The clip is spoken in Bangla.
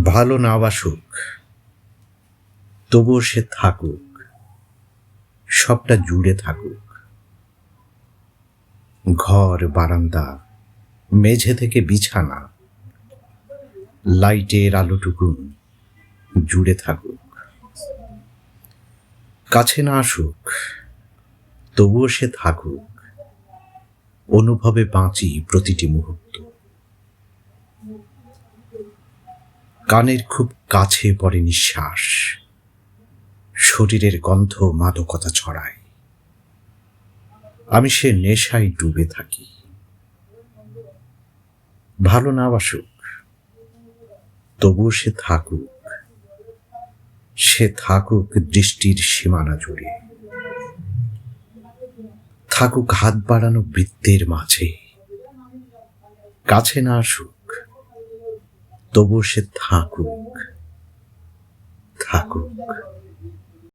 ভালো না বাসুক, তবুও সে থাকুক, সবটা জুড়ে থাকুক। ঘর, বারান্দা, মেঝে থেকে বিছানা, লাইটের আলোটুকুন জুড়ে থাকুক। কাছে না আসুক, তবুও সে থাকুক, অনুভবে বাঁচি প্রতিটি মুহূর্ত। কানের খুব কাছে পড়ে নিঃশ্বাস, শরীরের গন্ধ মাদকতা ছড়ায়। আমি সে নেশায় ডুবে থাকি। ভালো না বাসুক, তবুও সে থাকুক, সে থাকুক দৃষ্টির সীমানা জুড়ে, থাকুক হাত বাড়ানো বৃত্তের মাঝে। কাছে না আসুক, তবুও সে থাকুক, থাকুক।